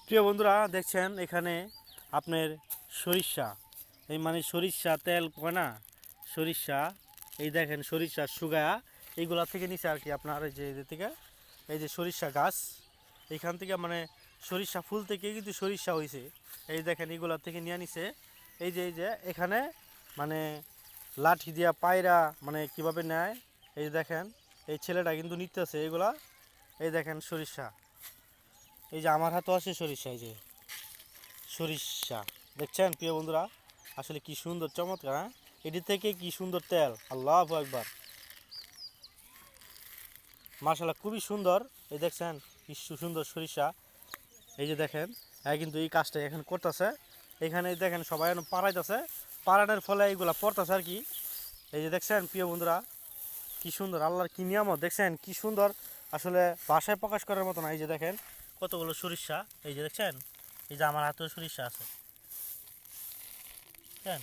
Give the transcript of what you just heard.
প্রিয় বন্ধুরা দেখছেন এখানে আপনার সরিষা এই মানে সরিষা তেল কয় না সরিষা এই দেখেন সরিষা সুগায়া এইগুলা থেকে নিচে আর কি আপনার এই যে এদের থেকে এই যে সরিষা গাছ এইখান থেকে মানে সরিষা ফুল থেকে কিন্তু সরিষা হয়েছে এই দেখেন এইগুলা থেকে নিয়ে নিছে এই যে এখানে মানে লাঠি দিয়া পায়রা মানে কিভাবে নেয় এই যে দেখেন এই ছেলেটা কিন্তু নিতেছে এইগুলা এই দেখেন সরিষা এই যে আমার হাতে আছে সরিষা এই যে সরিষা দেখছেন প্রিয় বন্ধুরা আসলে কি সুন্দর চমৎকার হ্যাঁ এটি থেকে কি সুন্দর তেল আল্লাহু আকবার মাশাআল্লাহ খুবই সুন্দর এই দেখছেন কি সুন্দর সরিষা এই যে দেখেন কিন্তু এই কাজটা এখন করতেছে এখানে দেখেন সবাই এখন পাড়াইতেছে পাড়ানোর ফলে এইগুলা পড়তেছে আর কি এই যে দেখছেন প্রিয় বন্ধুরা কি সুন্দর আল্লাহর কি নিয়ামত দেখছেন কি সুন্দর আসলে ভাষায় প্রকাশ করার মতো না এই যে দেখেন কতগুলো সরিষা এই যে দেখছেন এই যে আমার হাতেও সরিষা আছে হ্যাঁ